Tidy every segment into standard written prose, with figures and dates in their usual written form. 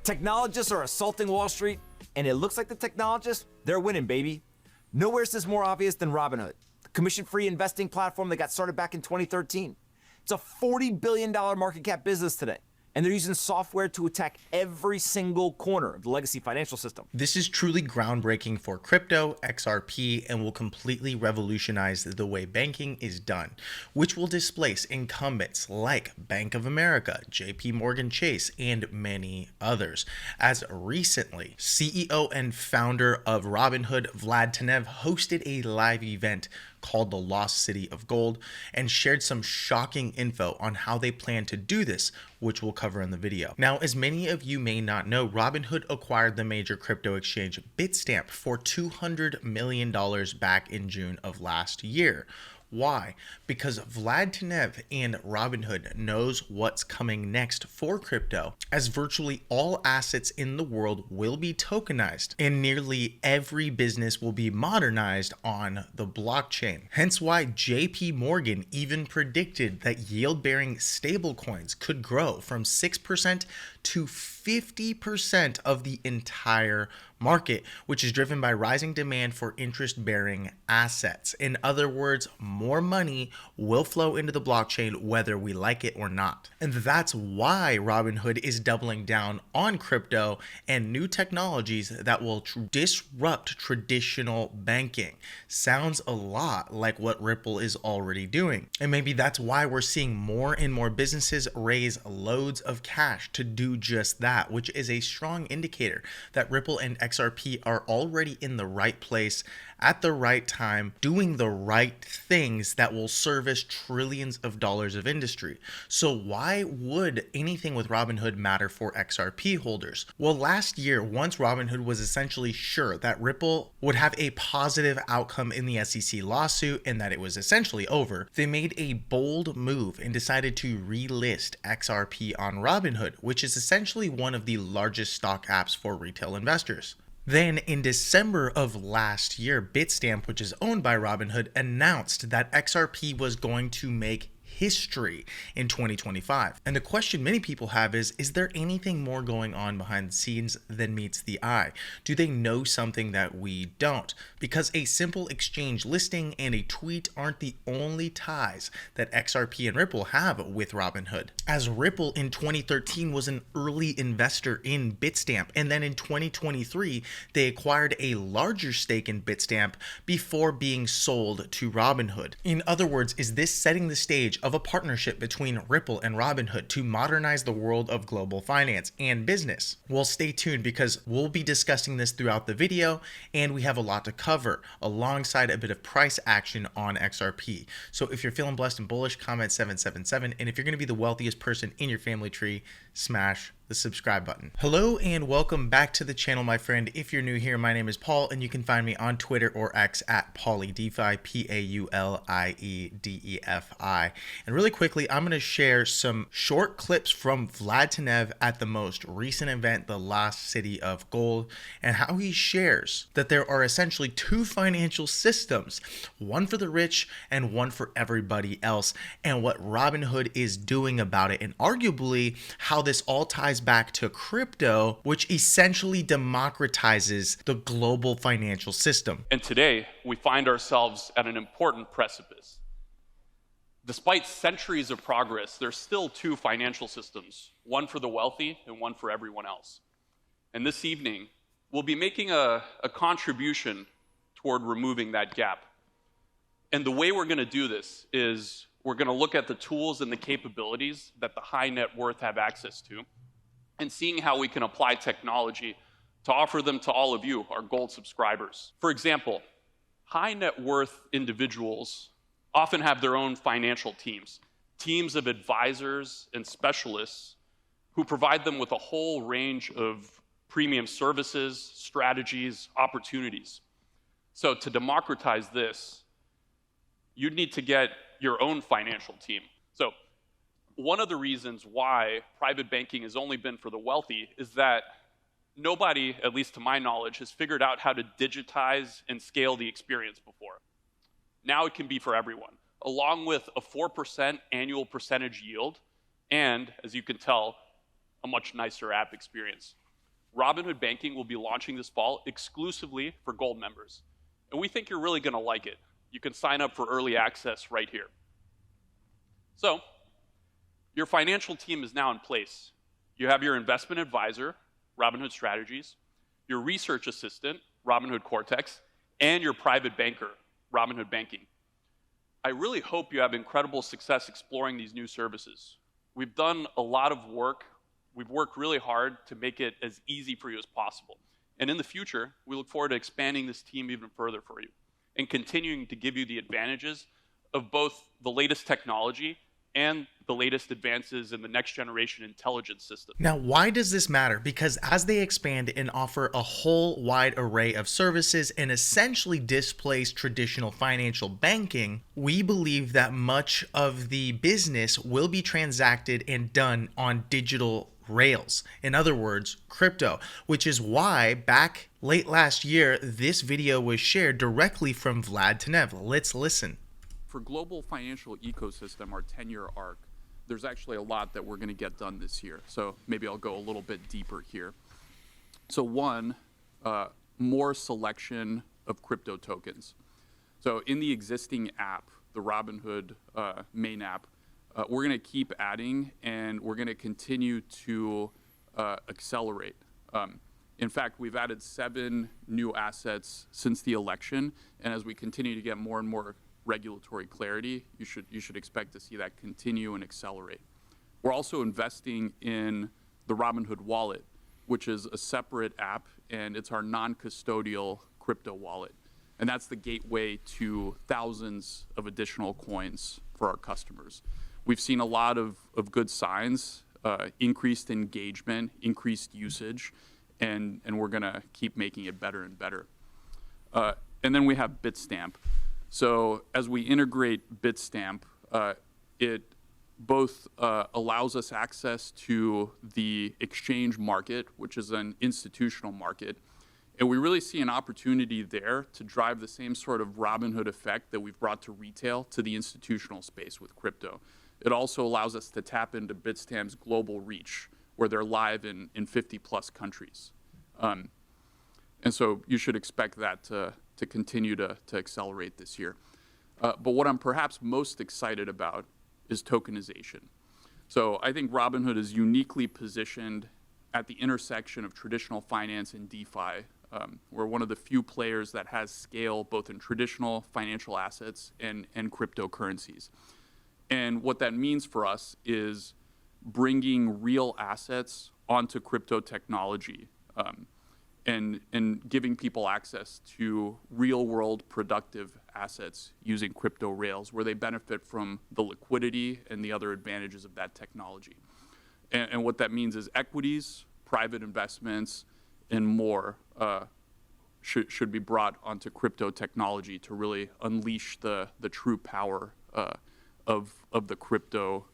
Technologists are assaulting Wall Street, and it looks like the technologists, they're winning, baby. Nowhere is this more obvious than Robinhood, the commission-free investing platform that got started back in 2013. It's a $40 billion market cap business today, and they're using software to attack every single corner of the legacy financial system. This is truly groundbreaking for crypto, XRP, and will completely revolutionize the way banking is done, which will displace incumbents like Bank of America, JP Morgan Chase, and many others. As recently, CEO and founder of Robinhood, Vlad Tenev, hosted a live event called the Lost City of Gold and shared some shocking info on how they plan to do this, which we'll cover in the video. Now, as many of you may not know, Robinhood acquired the major crypto exchange Bitstamp for $200 million back in June of last year. Why? Because Vlad Tenev and Robinhood knows what's coming next for crypto, as virtually all assets in the world will be tokenized and nearly every business will be modernized on the blockchain. Hence why JP Morgan even predicted that yield-bearing stablecoins could grow from 6% to 50% of the entire market, which is driven by rising demand for interest-bearing assets. In other words, more money will flow into the blockchain whether we like it or not. And that's why Robinhood is doubling down on crypto and new technologies that will disrupt traditional banking. Sounds a lot like what Ripple is already doing. And maybe that's why we're seeing more and more businesses raise loads of cash to do just that, which is a strong indicator that Ripple and XRP are already in the right place at the right time, doing the right things that will service trillions of dollars of industry. So why would anything with Robinhood matter for XRP holders? Well, last year, once Robinhood was essentially sure that Ripple would have a positive outcome in the SEC lawsuit and that it was essentially over, they made a bold move and decided to relist XRP on Robinhood, which is essentially one of the largest stock apps for retail investors. Then in December of last year, Bitstamp, which is owned by Robinhood, announced that XRP was going to make history in 2025. And the question many people have is there anything more going on behind the scenes than meets the eye? Do they know something that we don't? Because a simple exchange listing and a tweet aren't the only ties that XRP and Ripple have with Robinhood. As Ripple in 2013 was an early investor in Bitstamp, and then in 2023, they acquired a larger stake in Bitstamp before being sold to Robinhood. In other words, is this setting the stage of a partnership between Ripple and Robinhood to modernize the world of global finance and business? Well, stay tuned because we'll be discussing this throughout the video and we have a lot to cover alongside a bit of price action on XRP. So if you're feeling blessed and bullish, comment 777, and if you're going to be the wealthiest person in your family tree, smash the subscribe button. Hello and welcome back to the channel, my friend. If you're new here, my name is Paul and you can find me on Twitter or X at PauliDefi, PauliDefi. And really quickly, I'm going to share some short clips from Vlad Tenev at the most recent event, the Lost City of Gold, and how he shares that there are essentially two financial systems, one for the rich and one for everybody else, and what Robinhood is doing about it, and arguably how this all ties back to crypto, which essentially democratizes the global financial system. And today, we find ourselves at an important precipice. Despite centuries of progress, there's still two financial systems, one for the wealthy and one for everyone else. And this evening, we'll be making a contribution toward removing that gap. And the way we're going to do this is we're going to look at the tools and the capabilities that the high net worth have access to, and seeing how we can apply technology to offer them to all of you, our gold subscribers. For example, high net worth individuals often have their own financial teams of advisors and specialists who provide them with a whole range of premium services, strategies, opportunities. So to democratize this, you'd need to get your own financial team. So one of the reasons why private banking has only been for the wealthy is that nobody, at least to my knowledge, has figured out how to digitize and scale the experience before. Now it can be for everyone, along with a 4% annual percentage yield and, as you can tell, a much nicer app experience. Robinhood Banking will be launching this fall exclusively for Gold members. And we think you're really going to like it. You can sign up for early access right here. So, your financial team is now in place. You have your investment advisor, Robinhood Strategies, your research assistant, Robinhood Cortex, and your private banker, Robinhood Banking. I really hope you have incredible success exploring these new services. We've done a lot of work. We've worked really hard to make it as easy for you as possible. And in the future, we look forward to expanding this team even further for you and continuing to give you the advantages of both the latest technology and the latest advances in the next generation intelligence system. Now, why does this matter? Because as they expand and offer a whole wide array of services and essentially displace traditional financial banking, we believe that much of the business will be transacted and done on digital rails. In other words, crypto, which is why back late last year, this video was shared directly from Vlad Tenev. Let's listen. For global financial ecosystem, our 10-year arc, there's actually a lot that we're going to get done this year. So maybe I'll go a little bit deeper here. So one, more selection of crypto tokens. So in the existing app, the Robinhood main app, we're going to keep adding and we're going to continue to accelerate. In fact, we've added 7 new assets since the election, and as we continue to get more and more regulatory clarity, you should expect to see that continue and accelerate. We're also investing in the Robinhood Wallet, which is a separate app, and it's our non-custodial crypto wallet. And that's the gateway to thousands of additional coins for our customers. We've seen a lot of good signs, increased engagement, increased usage, and we're gonna keep making it better and better. And then we have Bitstamp. So as we integrate Bitstamp, it both allows us access to the exchange market, which is an institutional market, and we really see an opportunity there to drive the same sort of Robinhood effect that we've brought to retail to the institutional space with crypto. It also allows us to tap into Bitstamp's global reach, where they're live in 50+ countries. And so you should expect that to continue to accelerate this year. But what I'm perhaps most excited about is tokenization. So I think Robinhood is uniquely positioned at the intersection of traditional finance and DeFi. We're one of the few players that has scale both in traditional financial assets and cryptocurrencies. And what that means for us is bringing real assets onto crypto technology. And giving people access to real-world productive assets using crypto rails where they benefit from the liquidity and the other advantages of that technology. And what that means is equities, private investments, and more should be brought onto crypto technology to really unleash the true power of the crypto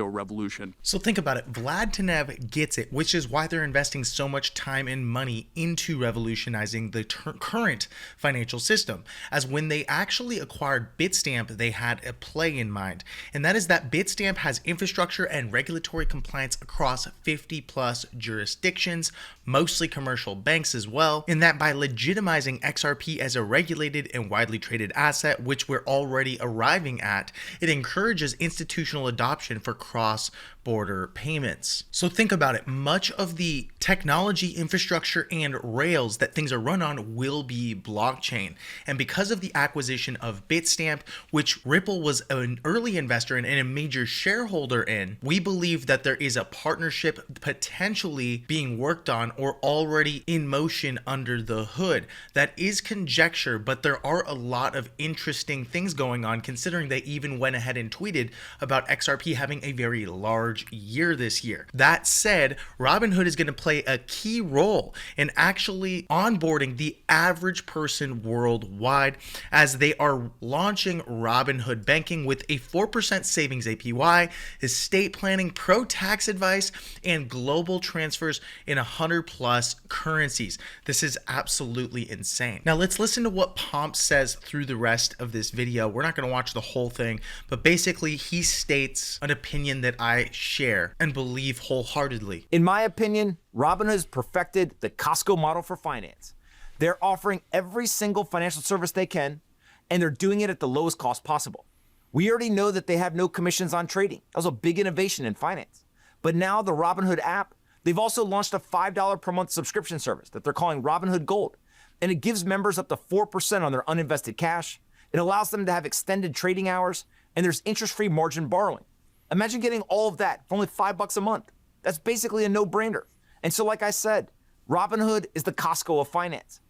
revolution. So think about it. Vlad Tenev gets it, which is why they're investing so much time and money into revolutionizing the current financial system. As when they actually acquired Bitstamp, they had a play in mind, and that is that Bitstamp has infrastructure and regulatory compliance across 50+ jurisdictions, mostly commercial banks as well, and that by legitimizing XRP as a regulated and widely traded asset, which we're already arriving at, it encourages institutional adoption for cross-border payments. So think about it. Much of the technology, infrastructure, and rails that things are run on will be blockchain. And because of the acquisition of Bitstamp, which Ripple was an early investor in and a major shareholder in, we believe that there is a partnership potentially being worked on or already in motion under the hood. That is conjecture, but there are a lot of interesting things going on, considering they even went ahead and tweeted about XRP having a very large year this year. That said, Robinhood is going to play a key role in actually onboarding the average person worldwide as they are launching Robinhood Banking with a 4% savings APY, estate planning, pro tax advice, and global transfers in 100+ currencies. This is absolutely insane. Now let's listen to what Pomp says through the rest of this video. We're not going to watch the whole thing, but basically he states an opinion that I share and believe wholeheartedly. In my opinion, Robinhood has perfected the Costco model for finance. They're offering every single financial service they can, and they're doing it at the lowest cost possible. We already know that they have no commissions on trading. That was a big innovation in finance. But now the Robinhood app, they've also launched a $5 per month subscription service that they're calling Robinhood Gold. And it gives members up to 4% on their uninvested cash. It allows them to have extended trading hours, and there's interest-free margin borrowing. Imagine getting all of that for only $5 a month. That's basically a no-brainer. And so like I said, Robinhood is the Costco of finance.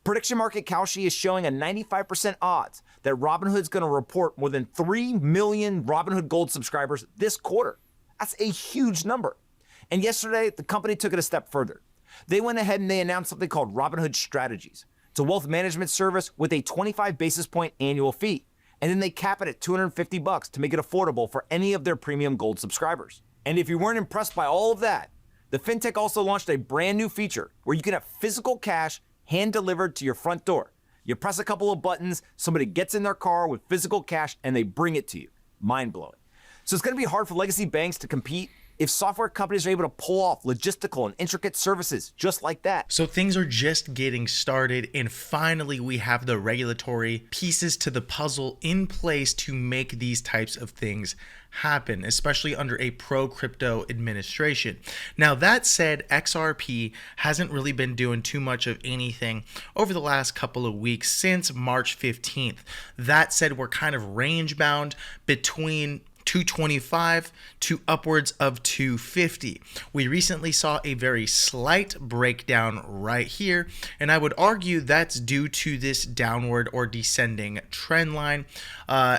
Prediction Market Kalshi is showing a 95% odds that Robinhood's going to report more than 3 million Robinhood Gold subscribers this quarter. That's a huge number. And yesterday, the company took it a step further. They went ahead and they announced something called Robinhood Strategies. It's a wealth management service with a 25 basis point annual fee. And then they cap it at $250 to make it affordable for any of their premium gold subscribers. And if you weren't impressed by all of that, the fintech also launched a brand new feature where you can have physical cash hand delivered to your front door. You press a couple of buttons, somebody gets in their car with physical cash and they bring it to you. Mind blowing. So it's going to be hard for legacy banks to compete if software companies are able to pull off logistical and intricate services just like that. So things are just getting started, and finally we have the regulatory pieces to the puzzle in place to make these types of things happen, especially under a pro-crypto administration. Now that said, XRP hasn't really been doing too much of anything over the last couple of weeks since March 15th. That said, we're kind of range bound between 225 to upwards of 250. We recently saw a very slight breakdown right here, and I would argue that's due to this downward or descending trend line,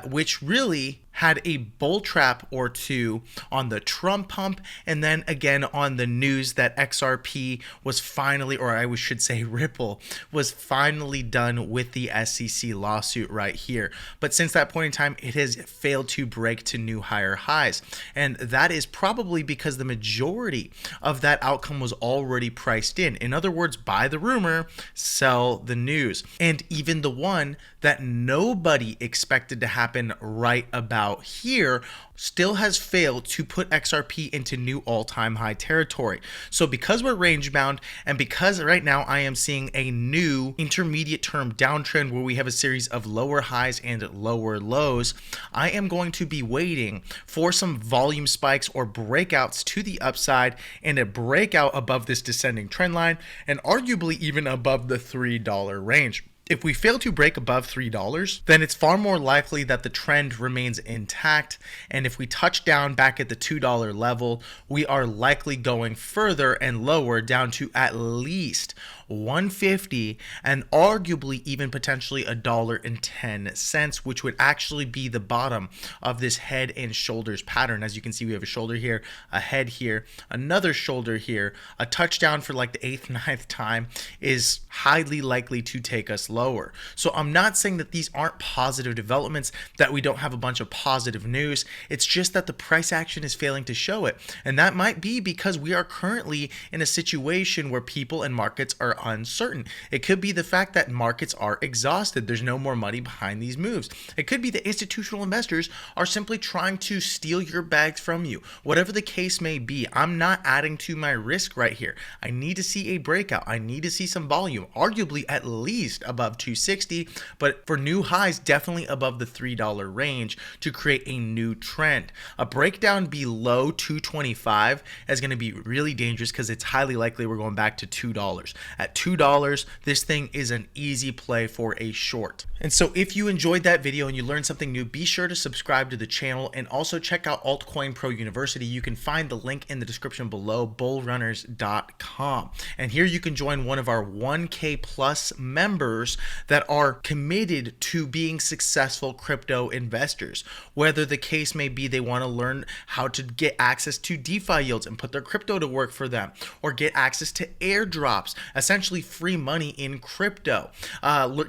which really had a bull trap or two on the Trump pump, and then again on the news that XRP was finally, or I should say Ripple, was finally done with the SEC lawsuit right here. But since that point in time, it has failed to break to new higher highs. And that is probably because the majority of that outcome was already priced in. In other words, buy the rumor, sell the news. And even the one that nobody expected to happen right about here still has failed to put XRP into new all-time high territory. So because we're range bound, and because right now I am seeing a new intermediate term downtrend where we have a series of lower highs and lower lows, I am going to be waiting for some volume spikes or breakouts to the upside and a breakout above this descending trend line, and arguably even above the $3 range. If we fail to break above $3, then it's far more likely that the trend remains intact. And if we touch down back at the $2 level, we are likely going further and lower down to at least 150 and arguably even potentially $1.10, which would actually be the bottom of this head and shoulders pattern. As you can see, we have a shoulder here, a head here, another shoulder here. A touchdown for like the 8th, 9th time is highly likely to take us lower. So I'm not saying that these aren't positive developments, that we don't have a bunch of positive news. It's just that the price action is failing to show it. And that might be because we are currently in a situation where people and markets are uncertain. It could be the fact that markets are exhausted. There's no more money behind these moves. It could be that institutional investors are simply trying to steal your bags from you. Whatever the case may be, I'm not adding to my risk right here. I need to see a breakout. I need to see some volume, arguably at least above 260, but for new highs, definitely above the $3 range to create a new trend. A breakdown below 225 is going to be really dangerous because it's highly likely we're going back to $2. At $2, this thing is an easy play for a short. And so if you enjoyed that video and you learned something new, be sure to subscribe to the channel and also check out Altcoin Pro University. You can find the link in the description below, bullrunners.com. And here you can join one of our 1K plus members that are committed to being successful crypto investors. Whether the case may be they want to learn how to get access to DeFi yields and put their crypto to work for them, or get access to airdrops. Essentially, essentially free money in crypto,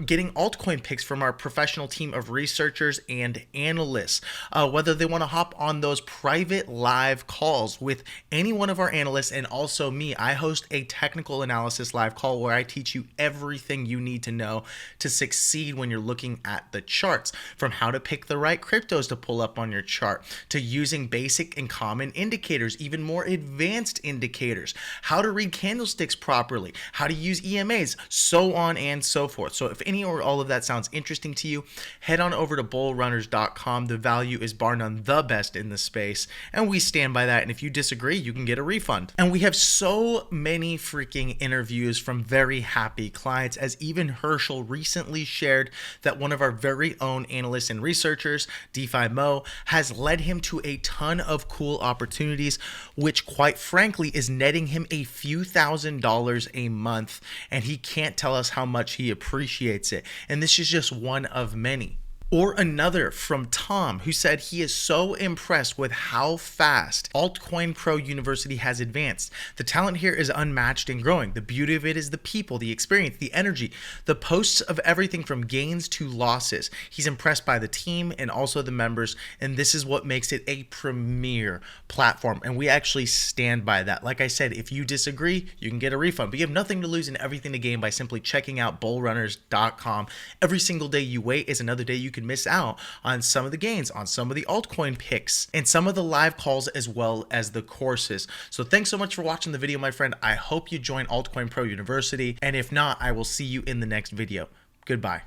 getting altcoin picks from our professional team of researchers and analysts, whether they want to hop on those private live calls with any one of our analysts and also me. I host a technical analysis live call where I teach you everything you need to know to succeed when you're looking at the charts, from how to pick the right cryptos to pull up on your chart, to using basic and common indicators, even more advanced indicators, how to read candlesticks properly, how to use EMAs, so on and so forth. So if any or all of that sounds interesting to you, head on over to bullrunners.com. The value is bar none the best in the space, and we stand by that. And if you disagree, you can get a refund. And we have so many freaking interviews from very happy clients, as even Herschel recently shared that one of our very own analysts and researchers, DeFi Mo, has led him to a ton of cool opportunities, which quite frankly is netting him a few $1,000s a month, and he can't tell us how much he appreciates it. And this is just one of many. Or another from Tom, who said he is so impressed with how fast Altcoin Pro University has advanced. The talent here is unmatched and growing. The beauty of it is the people, the experience, the energy, the posts of everything from gains to losses. He's impressed by the team and also the members, and this is what makes it a premier platform, and we actually stand by that. Like I said, if you disagree, you can get a refund, but you have nothing to lose and everything to gain by simply checking out bullrunners.com. Every single day you wait is another day you can miss out on some of the gains, on some of the altcoin picks, and some of the live calls, as well as the courses. So thanks so much for watching the video, my friend. I hope you join Altcoin Pro University, and if not, I will see you in the next video. Goodbye.